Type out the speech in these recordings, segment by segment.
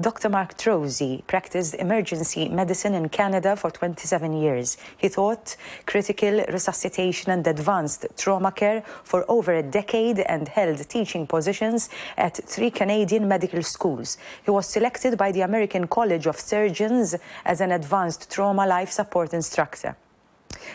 Dr. Mark Trozzie practiced emergency medicine in Canada for 27 years. He taught critical resuscitation and advanced trauma care for over a decade and held teaching positions at 3 Canadian medical schools. He was selected by the American College of Surgeons as an advanced trauma life support instructor.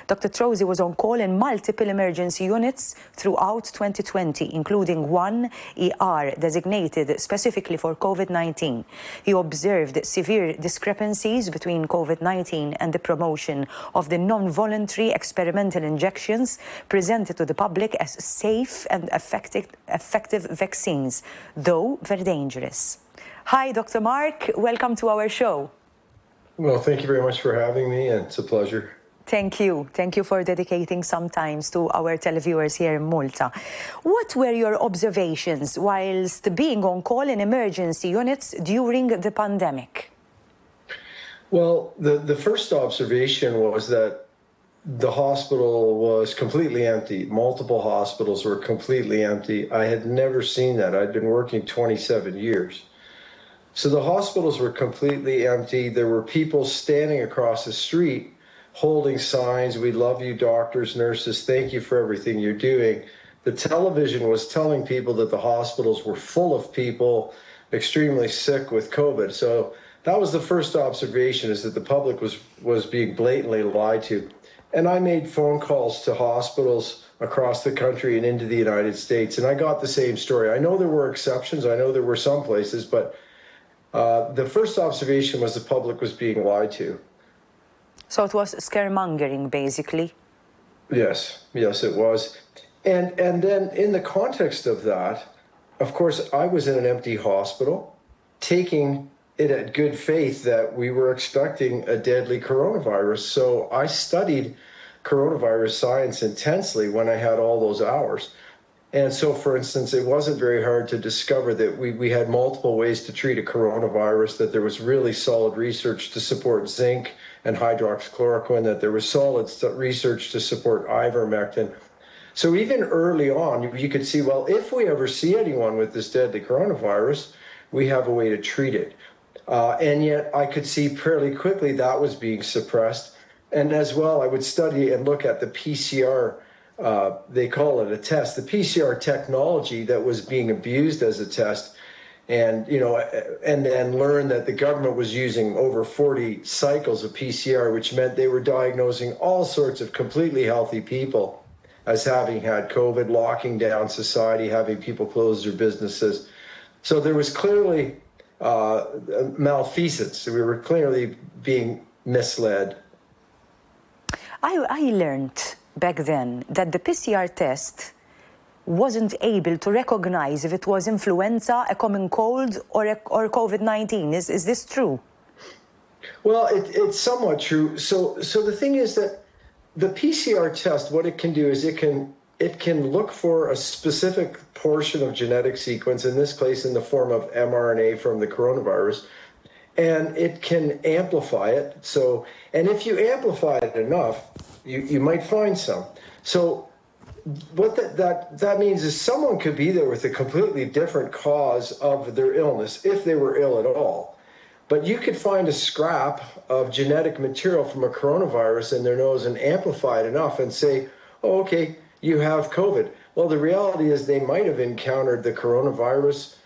Dr. Trozzie was on call in multiple emergency units throughout 2020, including one ER designated specifically for COVID-19. He observed severe discrepancies between COVID-19 and the promotion of the non-voluntary experimental injections presented to the public as safe and effective vaccines, though very dangerous. Hi, Dr. Mark. Welcome to our show. Well, thank you very much for having me, and it's a pleasure. Thank you. Thank you for dedicating some time to our televiewers here in Malta. What were your observations whilst being on call in emergency units during the pandemic? Well, the first observation was that the hospital was completely empty. Multiple hospitals were completely empty. I had never seen that. I'd been working 27 years. So the hospitals were completely empty. There were people standing across the street holding signs, "We love you, doctors, nurses, thank you for everything you're doing." The television was telling people that the hospitals were full of people extremely sick with COVID. So that was the first observation, is that the public was being blatantly lied to. And I made phone calls to hospitals across the country and into the United States, and I got the same story. I know there were exceptions. I know there were some places, but the first observation was the public was being lied to. So it was scaremongering, basically. Yes, it was. And then in the context of that, of course, I was in an empty hospital, taking it at good faith that we were expecting a deadly coronavirus. So I studied coronavirus science intensely when I had all those hours. And so, for instance, it wasn't very hard to discover that we had multiple ways to treat a coronavirus, that there was really solid research to support zinc and hydroxychloroquine, that there was solid research to support ivermectin. So even early on, you could see, well, if we ever see anyone with this deadly coronavirus, we have a way to treat it. And yet I could see fairly quickly that was being suppressed. And as well, I would study and look at the PCR, they call it a test, the PCR technology that was being abused as a test. And, and then learn that the government was using over 40 cycles of PCR, which meant they were diagnosing all sorts of completely healthy people as having had COVID, locking down society, having people close their businesses. So there was clearly malfeasance. We were clearly being misled. I learned back then that the PCR test wasn't able to recognize if it was influenza, a common cold, or COVID-19. Is this true? Well, it's somewhat true. So the thing is that the PCR test, what it can do is it can look for a specific portion of genetic sequence, in this case in the form of mRNA from the coronavirus, and it can amplify it. So, and if you amplify it enough, you might find some. So what that means is someone could be there with a completely different cause of their illness, if they were ill at all. But you could find a scrap of genetic material from a coronavirus in their nose and amplify it enough and say, oh, okay, you have COVID. Well, the reality is they might have encountered the coronavirus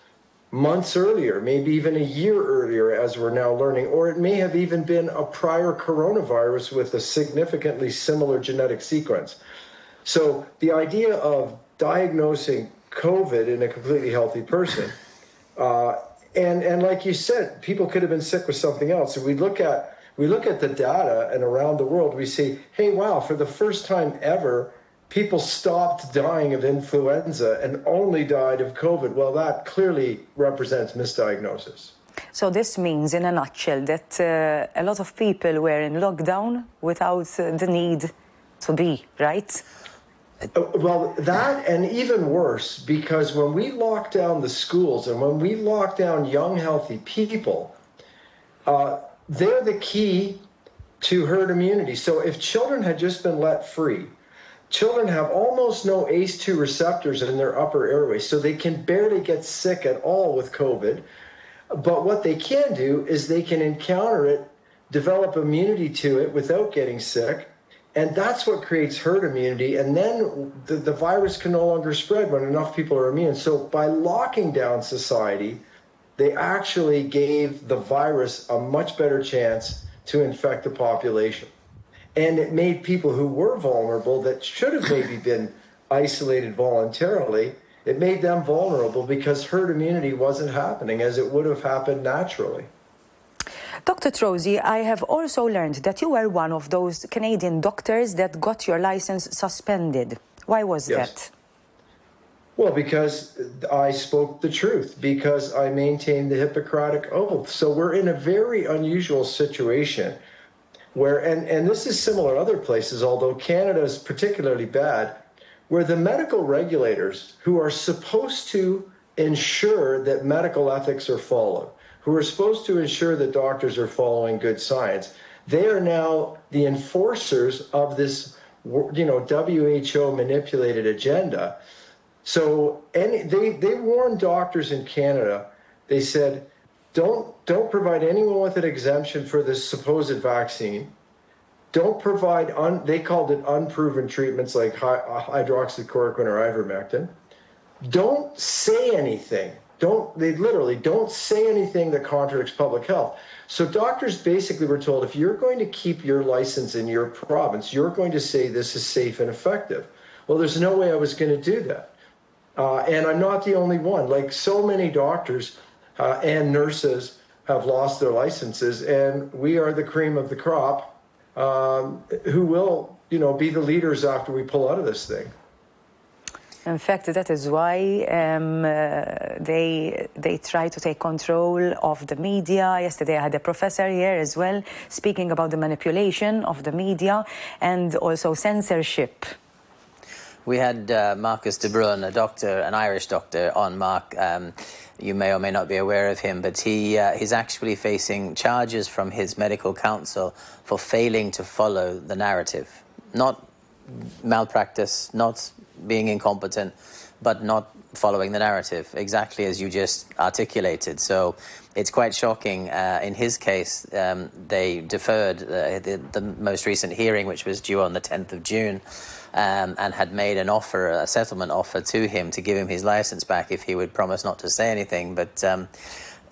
months earlier, maybe even a year earlier, as we're now learning, or it may have even been a prior coronavirus with a significantly similar genetic sequence. So the idea of diagnosing COVID in a completely healthy person, and like you said, people could have been sick with something else. So we look at the data, and around the world we see, hey, wow, for the first time ever, people stopped dying of influenza and only died of COVID. Well, that clearly represents misdiagnosis. So this means, in a nutshell, that a lot of people were in lockdown without the need to be, right? Well, that, and even worse, because when we lock down the schools and when we lock down young, healthy people, they're the key to herd immunity. So if children had just been let free, children have almost no ACE2 receptors in their upper airway, so they can barely get sick at all with COVID. But what they can do is they can encounter it, develop immunity to it without getting sick. And that's what creates herd immunity. And then the virus can no longer spread when enough people are immune. So by locking down society, they actually gave the virus a much better chance to infect the population. And it made people who were vulnerable, that should have maybe been isolated voluntarily, it made them vulnerable because herd immunity wasn't happening as it would have happened naturally. Dr. Trozzie, I have also learned that you were one of those Canadian doctors that got your license suspended. Why was that? Well, because I spoke the truth, because I maintained the Hippocratic Oath. So we're in a very unusual situation where, and this is similar other places, although Canada is particularly bad, where the medical regulators who are supposed to ensure that medical ethics are followed, who are supposed to ensure that doctors are following good science, they are now the enforcers of this, WHO manipulated agenda. So they warned doctors in Canada. They said, don't provide anyone with an exemption for this supposed vaccine. Don't provide, they called it unproven treatments like hydroxychloroquine or ivermectin. Don't say anything. They literally don't say anything that contradicts public health. So doctors basically were told, if you're going to keep your license in your province, you're going to say this is safe and effective. Well, there's no way I was going to do that. And I'm not the only one. Like so many doctors and nurses have lost their licenses, and we are the cream of the crop who will, be the leaders after we pull out of this thing. In fact, that is why they try to take control of the media. Yesterday I had a professor here as well speaking about the manipulation of the media and also censorship. We had Marcus de Bruin, a doctor, an Irish doctor, on. Mark. You may or may not be aware of him, but he's actually facing charges from his medical council for failing to follow the narrative. Not malpractice, not being incompetent, but not following the narrative, exactly as you just articulated. So it's quite shocking. In his case, they deferred the most recent hearing, which was due on the 10th of June, and had made an offer, a settlement offer to him to give him his license back if he would promise not to say anything. But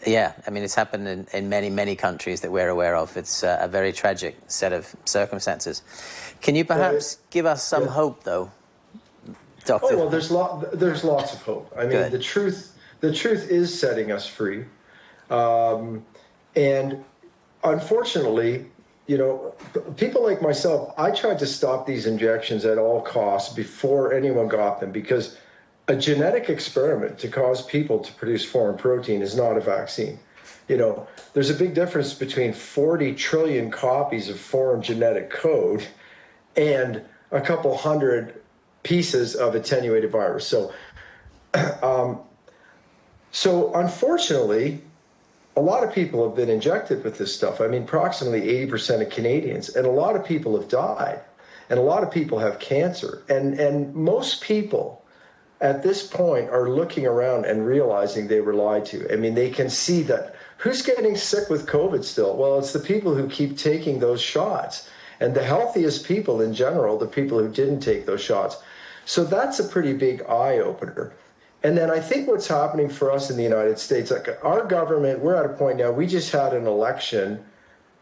yeah, I mean, it's happened in many, many countries that we're aware of. It's a very tragic set of circumstances. Can you perhaps give us some hope, though, Doctor? Oh, well, there's lots of hope. I mean, Good. the truth is setting us free. And unfortunately, people like myself, I tried to stop these injections at all costs before anyone got them, because a genetic experiment to cause people to produce foreign protein is not a vaccine. There's a big difference between 40 trillion copies of foreign genetic code and a couple hundred pieces of attenuated virus. So unfortunately, a lot of people have been injected with this stuff. I mean, approximately 80% of Canadians, and a lot of people have died, and a lot of people have cancer. And most people at this point are looking around and realizing they were lied to. I mean, they can see that who's getting sick with COVID still? Well, it's the people who keep taking those shots. And the healthiest people in general, the people who didn't take those shots. So that's a pretty big eye-opener. And then I think what's happening for us in the United States, like our government, we're at a point now, we just had an election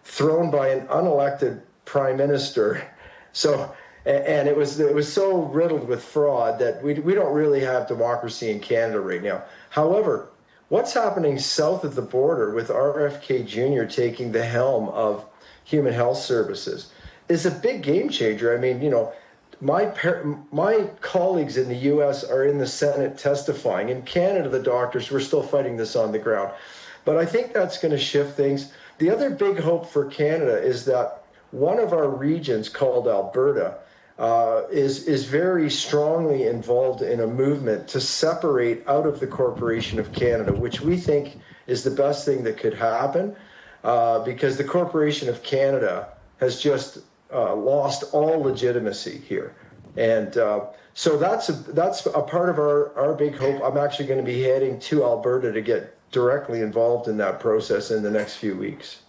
thrown by an unelected prime minister. So, and it was so riddled with fraud that we don't really have democracy in Canada right now. However, what's happening south of the border with RFK Jr. taking the helm of Human Health Services is a big game changer. I mean, my colleagues in the U.S. are in the Senate testifying. In Canada, the doctors, we're still fighting this on the ground. But I think that's going to shift things. The other big hope for Canada is that one of our regions called Alberta is very strongly involved in a movement to separate out of the Corporation of Canada, which we think is the best thing that could happen, because the Corporation of Canada has just lost all legitimacy here. And so that's a part of our big hope. I'm actually going to be heading to Alberta to get directly involved in that process in the next few weeks.